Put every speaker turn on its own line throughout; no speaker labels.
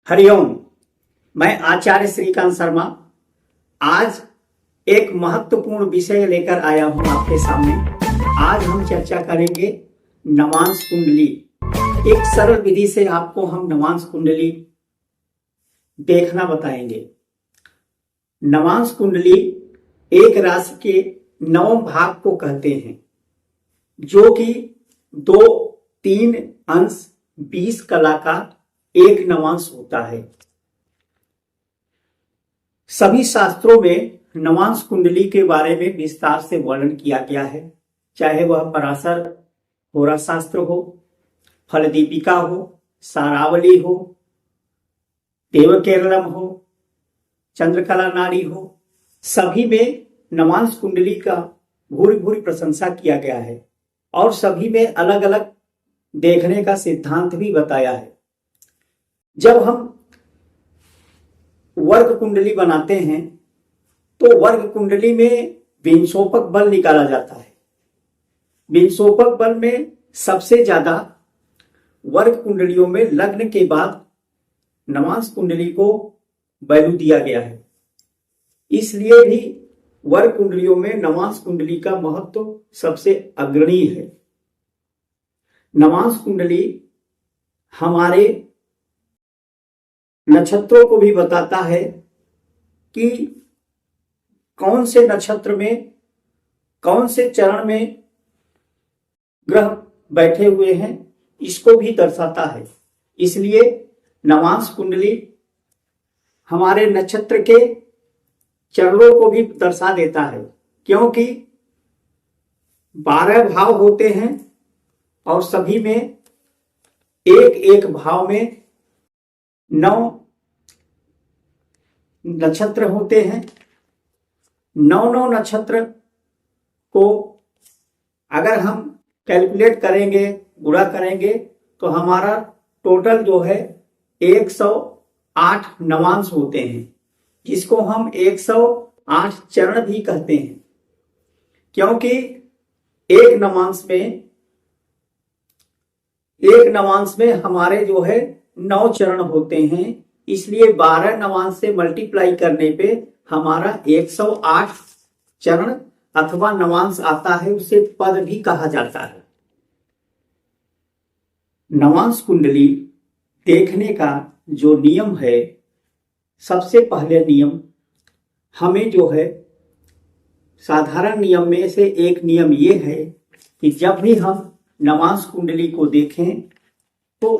हरिओम। मैं आचार्य श्रीकांत शर्मा आज एक महत्वपूर्ण विषय लेकर आया हूं आपके सामने। आज हम चर्चा करेंगे नवांश कुंडली। एक सरल विधि से आपको हम नवांश कुंडली देखना बताएंगे। नवांश कुंडली एक राशि के नवम भाग को कहते हैं, जो कि 2-3 अंश 20 कला का एक नवांश होता है। सभी शास्त्रों में नवांश कुंडली के बारे में विस्तार से वर्णन किया गया है, चाहे वह पराशर होरा शास्त्र हो, फलदीपिका हो, सारावली हो, देवकेरलम हो, चंद्रकला नाड़ी हो। सभी में नवांश कुंडली का भूरी भूरी प्रशंसा किया गया है और सभी में अलग अलग देखने का सिद्धांत भी बताया है। जब हम वर्ग कुंडली बनाते हैं तो वर्ग कुंडली में विंशोपक बल निकाला जाता है। विंशोपक बल में सबसे ज्यादा वर्ग कुंडलियों में लग्न के बाद नवांश कुंडली को वैल्यू दिया गया है। इसलिए भी वर्ग कुंडलियों में नवांश कुंडली का महत्व सबसे अग्रणी है। नवांश कुंडली हमारे नक्षत्रों को भी बताता है कि कौन से नक्षत्र में कौन से चरण में ग्रह बैठे हुए हैं, इसको भी दर्शाता है। इसलिए नवांश कुंडली हमारे नक्षत्र के चरणों को भी दर्शा देता है, क्योंकि 12 भाव होते हैं और सभी में एक एक भाव में 9 नक्षत्र होते हैं। 9 नक्षत्र को अगर हम कैलकुलेट करेंगे, गुणा करेंगे, तो हमारा टोटल जो है 108 नवांश होते हैं, जिसको हम 108 चरण भी कहते हैं। क्योंकि एक नवांश में हमारे जो है 9 चरण होते हैं, इसलिए 12 नवांश से मल्टीप्लाई करने पे हमारा 108 चरण अथवा नवांश आता है। उसे पद भी कहा जाता है। नवांश कुंडली देखने का जो नियम है, सबसे पहले नियम हमें जो है, साधारण नियम में से एक नियम ये है कि जब भी हम नवांश कुंडली को देखें तो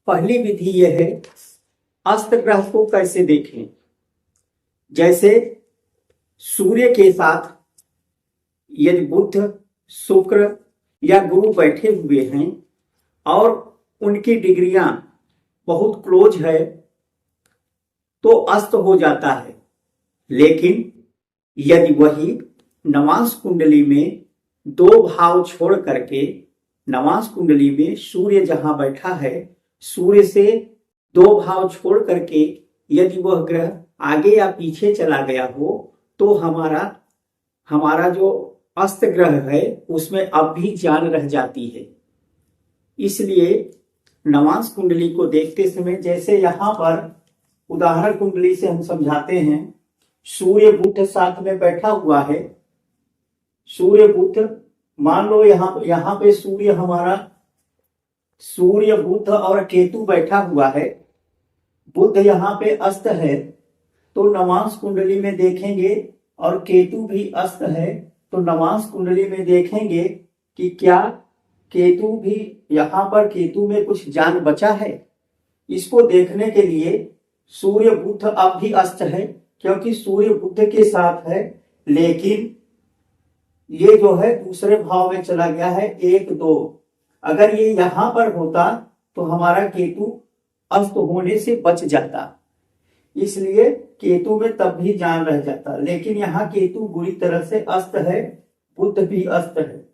पहली विधि यह है, अस्त ग्रह को कैसे देखें। जैसे सूर्य के साथ यदि बुध, शुक्र या गुरु बैठे हुए हैं और उनकी डिग्रियां बहुत क्लोज है तो अस्त हो जाता है। लेकिन यदि वही नवांश कुंडली में 2 भाव छोड़ करके नवांश कुंडली में सूर्य जहां बैठा है, सूर्य से 2 भाव छोड़ करके यदि वह ग्रह आगे या पीछे चला गया हो, तो हमारा जो अस्त ग्रह है उसमें अब भी जान रह जाती है। इसलिए नवांश कुंडली को देखते समय, जैसे यहां पर उदाहरण कुंडली से हम समझाते हैं, सूर्य बुध साथ में बैठा हुआ है। सूर्य बुध, मान लो यहां पे सूर्य बुध और केतु बैठा हुआ है। बुध यहाँ पे अस्त है तो नवांश कुंडली में देखेंगे, और केतु भी अस्त है तो नवांश कुंडली में देखेंगे कि क्या केतु भी यहाँ पर, केतु में कुछ जान बचा है। इसको देखने के लिए सूर्य बुध अब भी अस्त है, क्योंकि सूर्य बुध के साथ है, लेकिन ये जो है दूसरे भाव में चला गया है, 1-2। अगर ये यहां पर होता तो हमारा केतु अस्त होने से बच जाता, इसलिए केतु में तब भी जान रह जाता। लेकिन यहाँ केतु बुरी तरह से अस्त है, बुध भी अस्त है।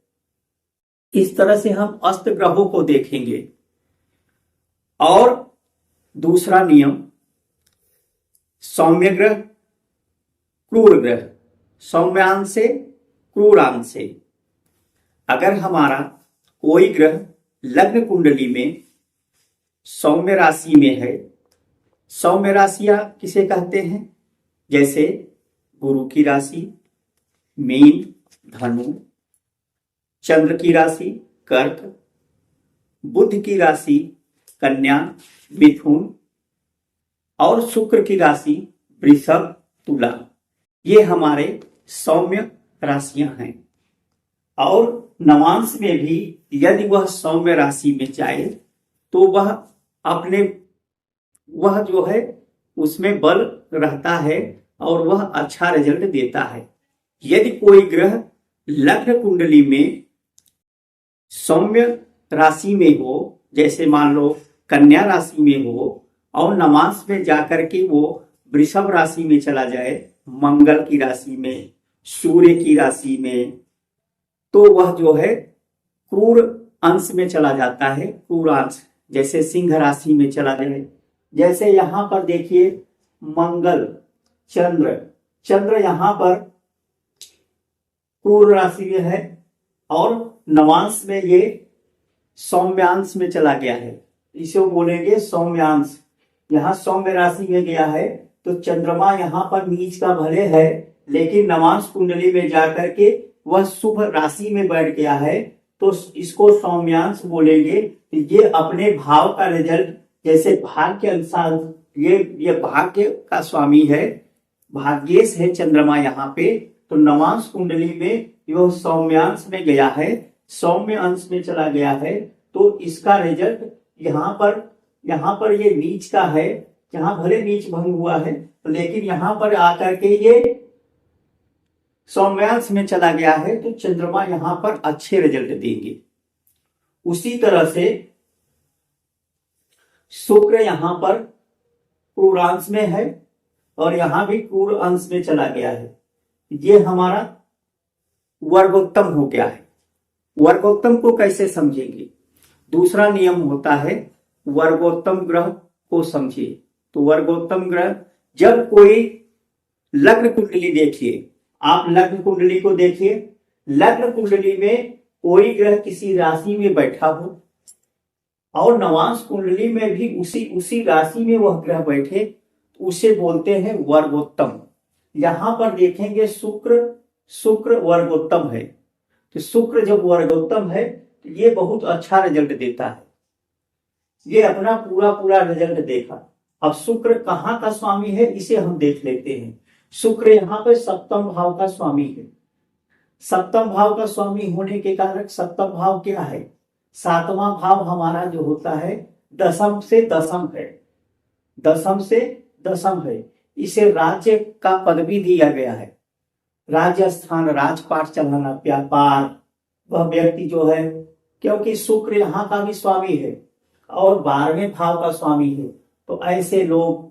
इस तरह से हम अस्त ग्रहों को देखेंगे। और दूसरा नियम, सौम्य ग्रह, क्रूर ग्रह, सौम्यांश से क्रूरांश से। अगर हमारा कोई ग्रह लग्न कुंडली में सौम्य राशि में है सौम्य राशियां किसे कहते हैं? जैसे गुरु की राशि मीन, धनु, चंद्र की राशि कर्क, बुध की राशि कन्या, मिथुन और शुक्र की राशि वृषभ, तुला। ये हमारे सौम्य राशियां हैं। और नवांश में भी यदि वह सौम्य राशि में जाए तो वह जो है उसमें बल रहता है और वह अच्छा रिजल्ट देता है। यदि कोई ग्रह लग्न कुंडली में सौम्य राशि में हो, जैसे मान लो कन्या राशि में हो और नवांश में जाकर के वो वृषभ राशि में चला जाए, मंगल की राशि में, सूर्य की राशि में, तो वह जो है क्रूर अंश में चला जाता है। क्रूर अंश जैसे सिंह राशि में चला जाए। जैसे यहां पर देखिए मंगल, चंद्र यहां पर क्रूर राशि में है और नवांश में ये सौम्यांश में चला गया है, इसे बोलेंगे सौम्यांश। यहाँ सौम्य राशि में गया है तो चंद्रमा यहाँ पर नीच का भले है, लेकिन नवांश कुंडली में जाकर के वह शुभ राशि में बैठ गया है तो इसको सौम्यांश बोलेंगे। ये अपने भाव का रिजल्ट, जैसे भाग्य के अनुसार ये भाग्य का स्वामी है, भाग्येश है चंद्रमा यहाँ पे, तो नवांश कुंडली में यह सौम्यांश में गया है, सौम्य अंश में चला गया है, तो इसका रिजल्ट यहाँ पर ये नीच का है, यहाँ भले नीच भंग हुआ है लेकिन यहाँ पर आकर के ये सौम्यांश में चला गया है तो चंद्रमा यहाँ पर अच्छे रिजल्ट देंगे। उसी तरह से शुक्र यहाँ पर क्रूरांश में है और यहाँ भी क्रूर अंश में चला गया है। ये हमारा वर्गोत्तम हो गया है। वर्गोत्तम को कैसे समझेंगे? दूसरा नियम होता है वर्गोत्तम ग्रह को समझिए। तो वर्गोत्तम ग्रह, जब कोई लग्न कुंडली देखिए, आप लग्न कुंडली को देखिए, लग्न कुंडली में कोई ग्रह किसी राशि में बैठा हो और नवांश कुंडली में भी उसी राशि में वह ग्रह बैठे, उसे बोलते हैं वर्गोत्तम। यहां पर देखेंगे शुक्र वर्गोत्तम है, तो शुक्र जब वर्गोत्तम है तो ये बहुत अच्छा रिजल्ट देता है। ये अपना पूरा रिजल्ट देखा। अब शुक्र कहाँ का स्वामी है इसे हम देख लेते हैं। शुक्र यहाँ पर सप्तम भाव का स्वामी है। सप्तम भाव का स्वामी होने के कारण सप्तम भाव क्या है? सातवां भाव हमारा जो होता है दशम से दशम है, दशम से दशम है। इसे राज्य का पद भी दिया गया है। राज्य स्थान, राजपाट चलाना, व्यापार, वह व्यक्ति जो है, क्योंकि शुक्र यहाँ का भी स्वामी है और 12वें भाव का स्वामी है, तो ऐसे लोग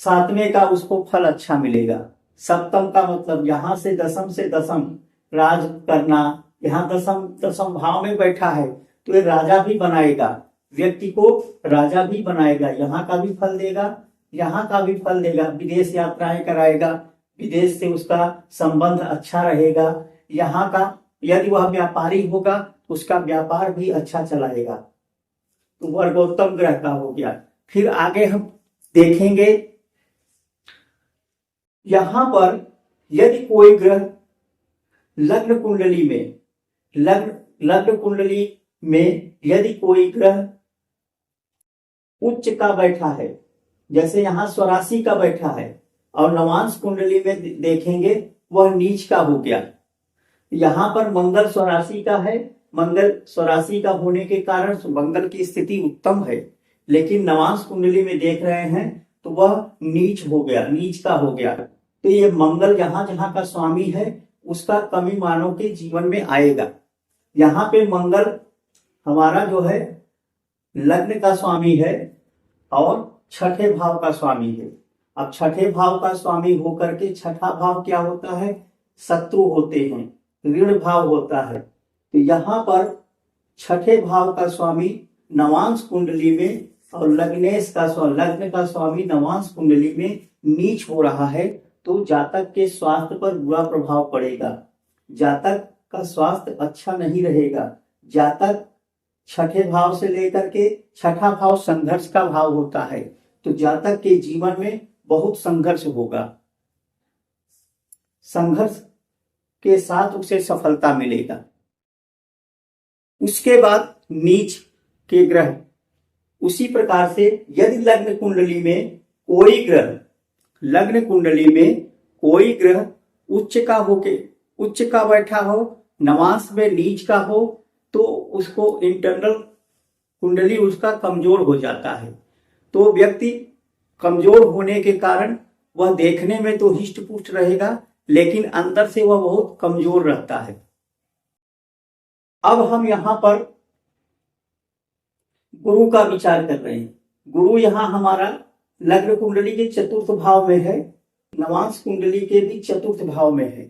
सातवें का उसको फल अच्छा मिलेगा। सप्तम का मतलब यहाँ से दशम राज करना, यहाँ दशम भाव में बैठा है तो ये राजा भी बनाएगा, व्यक्ति को राजा भी बनाएगा, यहाँ का भी फल देगा, यहाँ का भी फल देगा, विदेश यात्राएं कराएगा, विदेश से उसका संबंध अच्छा रहेगा। यहाँ का यदि वह व्यापारी होगा तो उसका व्यापार भी अच्छा चलाएगा। तो वर्गोत्तम ग्रह का हो गया। फिर आगे हम देखेंगे, यहां पर यदि कोई ग्रह लग्न कुंडली में यदि कोई ग्रह उच्च का बैठा है, जैसे यहाँ स्वराशि का बैठा है और नवांश कुंडली में देखेंगे वह नीच का हो गया। यहाँ पर मंगल स्वराशि का है, मंगल स्वराशि का होने के कारण मंगल की स्थिति उत्तम है, लेकिन नवांश कुंडली में देख रहे हैं तो वह नीच हो गया, नीच का हो गया। तो ये मंगल जहां जहां का स्वामी है उसका कमी मानव के जीवन में आएगा। यहाँ पे मंगल हमारा जो है लग्न का स्वामी है और छठे भाव का स्वामी है। अब छठे भाव का स्वामी होकर के छठा भाव क्या होता है? शत्रु होते हैं, ऋण भाव होता है। तो यहाँ पर छठे भाव का स्वामी नवांश कुंडली में और लग्न का स्वामी नवांश कुंडली में नीच हो रहा है, तो जातक के स्वास्थ्य पर बुरा प्रभाव पड़ेगा, जातक का स्वास्थ्य अच्छा नहीं रहेगा। जातक छठे भाव से लेकर के छठा भाव संघर्ष का भाव होता है, तो जातक के जीवन में बहुत संघर्ष होगा। संघर्ष के साथ उसे सफलता मिलेगा। उसके बाद नीच के ग्रह, उसी प्रकार से यदि लग्न कुंडली में कोई ग्रह, लग्न कुंडली में कोई ग्रह उच्च का बैठा हो, नवांश में नीच का हो, तो उसको इंटरनल कुंडली उसका कमजोर हो जाता है। तो व्यक्ति कमजोर होने के कारण वह देखने में तो हिष्ट पुष्ट रहेगा, लेकिन अंदर से वह बहुत कमजोर रहता है। अब हम यहां पर गुरु का विचार कर रहे हैं। गुरु यहां हमारा लग्न कुंडली के चतुर्थ भाव में है, नवांश कुंडली के भी चतुर्थ भाव में है,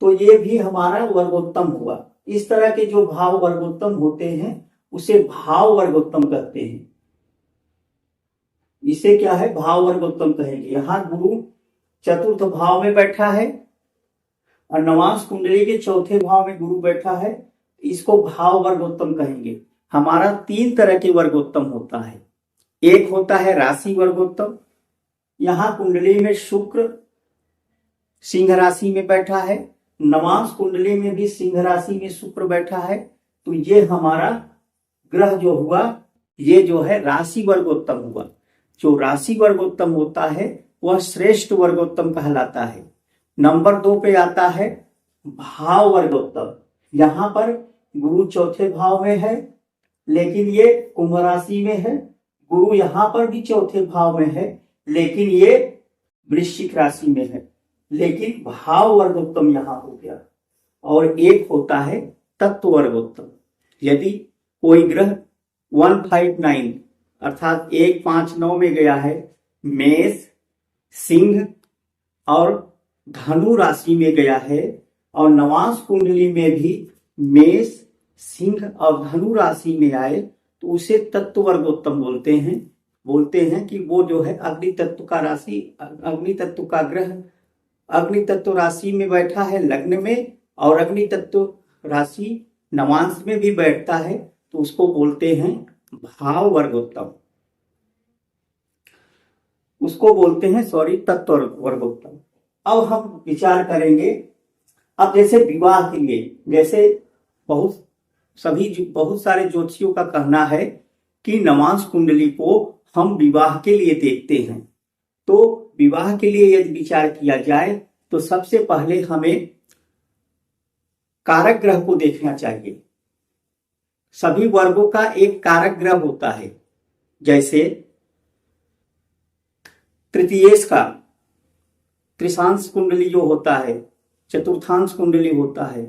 तो ये भी हमारा वर्गोत्तम हुआ। इस तरह के जो भाव वर्गोत्तम होते हैं उसे भाव वर्गोत्तम कहते हैं। इसे क्या है, भाव वर्गोत्तम कहेंगे। यहां गुरु चतुर्थ भाव में बैठा है और नवांश कुंडली के चौथे भाव में गुरु बैठा है, इसको भाव वर्गोत्तम कहेंगे। हमारा 3 तरह के वर्गोत्तम होता है। एक होता है राशि वर्गोत्तम। यहां कुंडली में शुक्र सिंह राशि में बैठा है, नवांश कुंडली में भी सिंह राशि में शुक्र बैठा है, तो ये हमारा ग्रह जो हुआ ये जो है राशि वर्गोत्तम हुआ। जो राशि वर्गोत्तम होता है वह श्रेष्ठ वर्गोत्तम कहलाता है। नंबर 2 पे आता है भाव वर्गोत्तम। यहां पर गुरु चौथे भाव में है, लेकिन ये कुंभ राशि में है। गुरु यहां पर भी चौथे भाव में है, लेकिन ये वृश्चिक राशि में है, लेकिन भाव वर्गोत्तम यहां हो गया। और एक होता है तत्व वर्गोत्तम। यदि कोई ग्रह 159 अर्थात 159 में गया है, मेष, सिंह और धनु राशि में गया है, और नवांश कुंडली में भी मेष, सिंह और धनु राशि में आए, तो उसे तत्व वर्गोत्तम बोलते हैं कि वो जो है अग्नि तत्व का राशि, अग्नि तत्व का ग्रह अग्नि तत्व राशि में बैठा है लग्न में, और अग्नि तत्व राशि नवांश में भी बैठता है, तो उसको बोलते हैं भाव वर्गोत्तम। उसको बोलते हैं तत्व वर्गोत्तम। अब हम विचार करेंगे, अब जैसे विवाह के लिए, जैसे बहुत सारे ज्योतिषियों का कहना है कि नवांश कुंडली को हम विवाह के लिए देखते हैं। तो विवाह के लिए यदि विचार किया जाए तो सबसे पहले हमें कारक ग्रह को देखना चाहिए। सभी वर्गों का एक कारक ग्रह होता है। जैसे तृतीयेश का त्रिशांश कुंडली जो होता है, चतुर्थांश कुंडली होता है,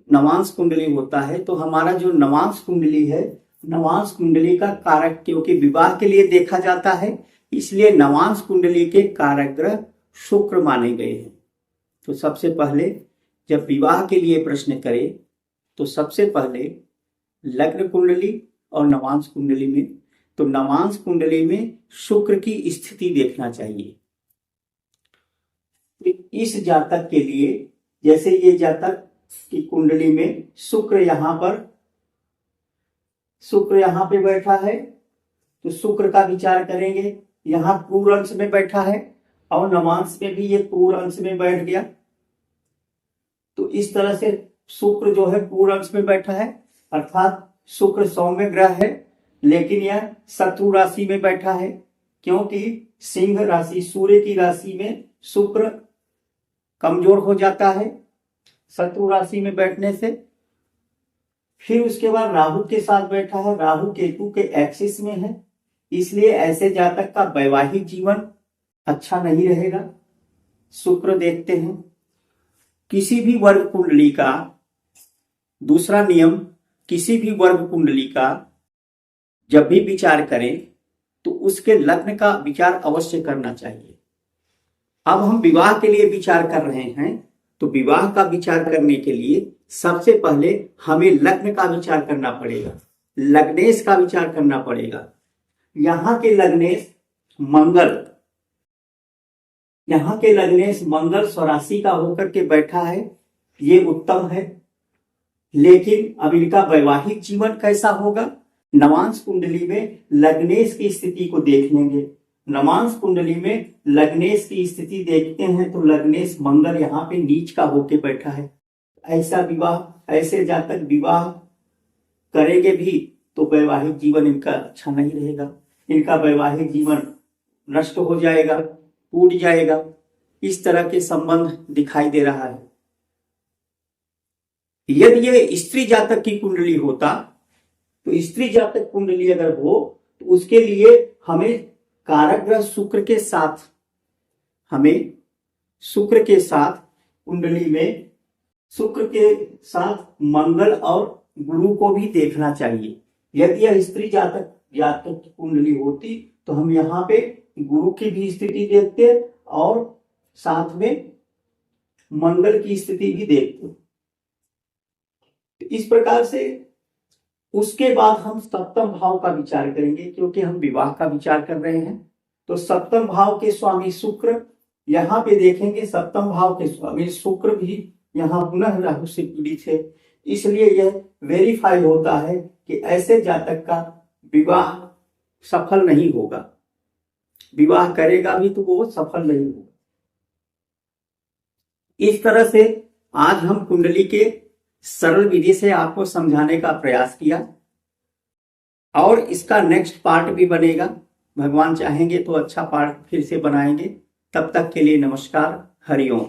नवांश कुंडली होता है, तो हमारा जो नवांश कुंडली है, नवांश कुंडली का कारक, क्योंकि विवाह के लिए देखा जाता है, इसलिए नवांश कुंडली के कारक ग्रह शुक्र माने गए हैं। तो सबसे पहले जब विवाह के लिए प्रश्न करें तो सबसे पहले लग्न कुंडली और नवांश कुंडली में, तो नवांश कुंडली में शुक्र की स्थिति देखना चाहिए। इस जातक के लिए, जैसे ये जातक की कुंडली में शुक्र यहाँ पे बैठा है, तो शुक्र का विचार करेंगे। यहाँ पूर्व अंश में बैठा है और नवांश में भी ये पूर्व अंश में बैठ गया, तो इस तरह से शुक्र जो है पूर्व अंश में बैठा है, अर्थात शुक्र सौम्य ग्रह है, लेकिन यह शत्रु राशि में बैठा है, क्योंकि सिंह राशि, सूर्य की राशि में शुक्र कमजोर हो जाता है शत्रु राशि में बैठने से। फिर उसके बाद राहु के साथ बैठा है, राहु केतु के एक्सिस में है, इसलिए ऐसे जातक का वैवाहिक जीवन अच्छा नहीं रहेगा। शुक्र देखते हैं। किसी भी वर्ग कुंडली का दूसरा नियम, किसी भी वर्ग कुंडली का जब भी विचार करें तो उसके लग्न का विचार अवश्य करना चाहिए। अब हम विवाह के लिए विचार कर रहे हैं, तो विवाह का विचार करने के लिए सबसे पहले हमें लग्न का विचार करना पड़ेगा, लग्नेश का विचार करना पड़ेगा। यहाँ के लग्नेश मंगल स्वराशि का होकर के बैठा है, ये उत्तम है। लेकिन अब इनका वैवाहिक जीवन कैसा होगा? नवांश कुंडली में लग्नेश की स्थिति को देख लेंगे। नवांश कुंडली में लग्नेश की स्थिति देखते हैं तो लग्नेश मंगल यहाँ पे नीच का होके बैठा है। ऐसा विवाह, ऐसे जातक विवाह करेंगे भी तो वैवाहिक जीवन इनका अच्छा नहीं रहेगा, इनका वैवाहिक जीवन नष्ट हो जाएगा, टूट जाएगा। इस तरह के संबंध दिखाई दे रहा है। यदि ये स्त्री जातक की कुंडली होता तो स्त्री जातक कुंडली अगर हो तो उसके लिए हमें कारक ग्रह शुक्र के साथ, हमें शुक्र के साथ कुंडली में शुक्र के साथ मंगल और गुरु को भी देखना चाहिए। यदि यह स्त्री जातक की कुंडली होती तो हम यहाँ पे गुरु की भी स्थिति देखते और साथ में मंगल की स्थिति भी देखते। तो इस प्रकार से उसके बाद हम सप्तम भाव का विचार करेंगे, क्योंकि हम विवाह का विचार कर रहे हैं। तो सप्तम भाव के स्वामी शुक्र यहाँ पे देखेंगे, सप्तम भाव के स्वामी शुक्र भी यहाँ पुनः राहु से पीड़ित है। इसलिए यह वेरीफाई होता है कि ऐसे जातक का विवाह सफल नहीं होगा, विवाह करेगा भी तो वो सफल नहीं होगा। इस तरह से आज हम कुंडली के सरल विधि से आपको समझाने का प्रयास किया और इसका नेक्स्ट पार्ट भी बनेगा। भगवान चाहेंगे तो अच्छा पार्ट फिर से बनाएंगे। तब तक के लिए नमस्कार, हरिओम।